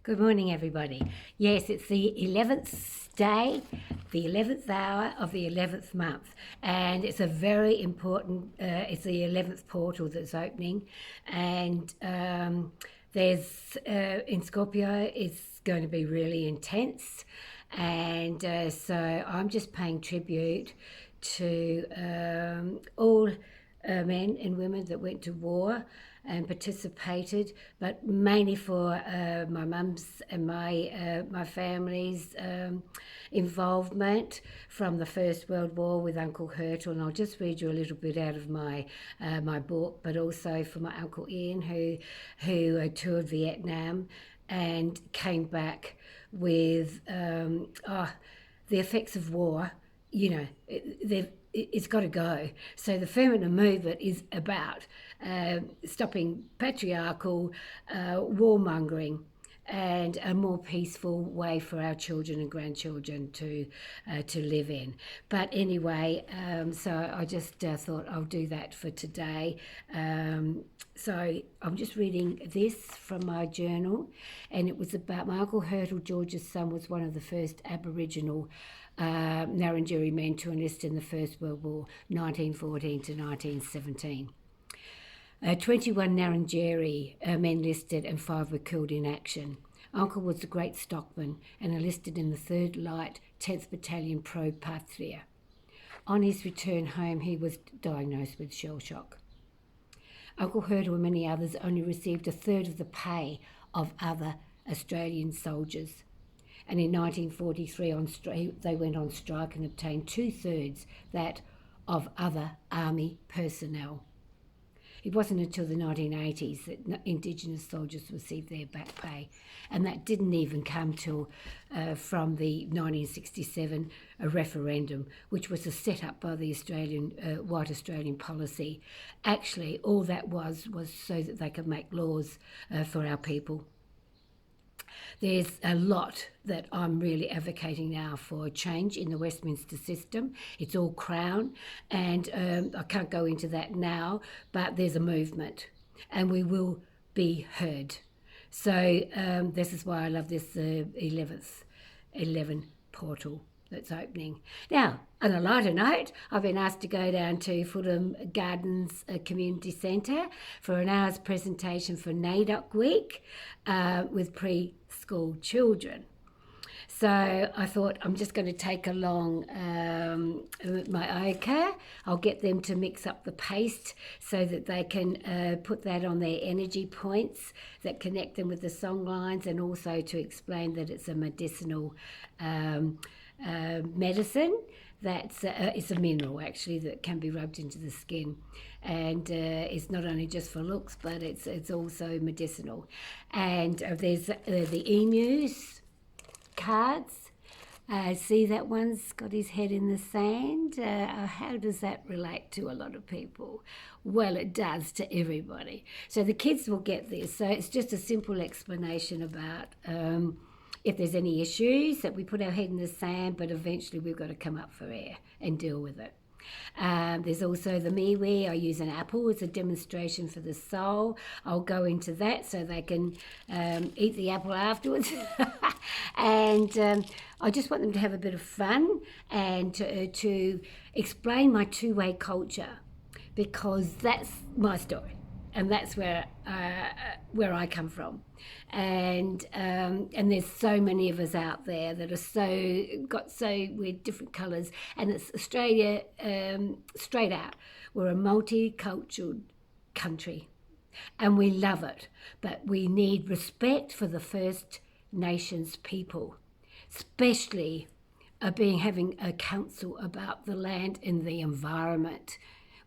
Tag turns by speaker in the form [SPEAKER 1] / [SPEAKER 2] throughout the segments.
[SPEAKER 1] Good morning, everybody. Yes, it's the 11th day, the 11th hour of the 11th month, and it's a very important, it's the 11th portal that's opening, and there's, in Scorpio, it's going to be really intense, and so I'm just paying tribute to all men and women that went to war and participated, but mainly for my mum's and my family's involvement from the First World War with Uncle Hurtle. And I'll just read you a little bit out of my book, but also for my Uncle Ian, who toured Vietnam and came back with the effects of war. You know, it's got to go. So the feminine movement is about stopping patriarchal warmongering and a more peaceful way for our children and grandchildren to live in. But anyway, so I just thought I'll do that for today. So I'm just reading this from my journal, and it was about my Uncle Hurtle, George's son, was one of the first Aboriginal Ngarrindjeri men to enlist in the First World War, 1914 to 1917. 21 Ngarrindjeri men enlisted and 5 were killed in action. Uncle was a great stockman and enlisted in the 3rd Light 10th Battalion Pro Patria. On his return home, he was diagnosed with shell shock. Uncle Hurtle and many others only received a third of the pay of other Australian soldiers. And in 1943, they went on strike and obtained 2/3 that of other army personnel. It wasn't until the 1980s that Indigenous soldiers received their back pay, and that didn't even come till from the 1967 referendum, which was set up by the White Australian policy. Actually, all that was so that they could make laws for our people. There's a lot that I'm really advocating now for change in the Westminster system. It's all Crown, and I can't go into that now, but there's a movement, and we will be heard. So this is why I love this 11 portal that's opening. Now, on a lighter note, I've been asked to go down to Fulham Gardens Community Centre for an hour's presentation for NAIDOC Week with preschool children. So I thought I'm just going to take along my ochre. I'll get them to mix up the paste so that they can put that on their energy points that connect them with the song lines, and also to explain that it's a medicinal medicine. It's a mineral actually that can be rubbed into the skin, and it's not only just for looks, but it's also medicinal. And there's the emus cards. See, that one's got his head in the sand. How does that relate to a lot of people? Well, it does to everybody. So the kids will get this. So it's just a simple explanation about if there's any issues, that we put our head in the sand, but eventually we've got to come up for air and deal with it. There's also the miwi. I use an apple as a demonstration for the soul. I'll go into that so they can eat the apple afterwards. And I just want them to have a bit of fun and to explain my two-way culture, because that's my story. And that's where I come from, and there's so many of us out there that are got we're different colours, and it's Australia straight out. We're a multicultural country, and we love it, but we need respect for the First Nations people, especially having a council about the land and the environment,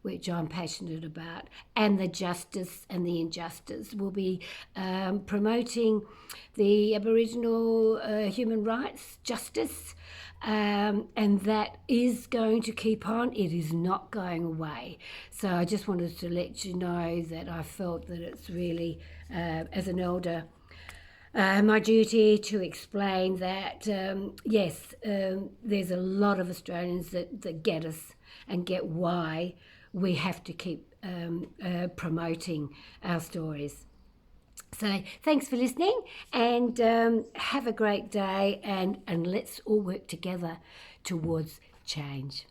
[SPEAKER 1] which I'm passionate about, and the justice and the injustice. We'll be promoting the Aboriginal human rights justice, and that is going to keep on. It is not going away. So I just wanted to let you know that I felt that it's really, as an elder, my duty to explain that, yes, there's a lot of Australians that get us and get why we have to keep promoting our stories. So thanks for listening, and have a great day, and let's all work together towards change.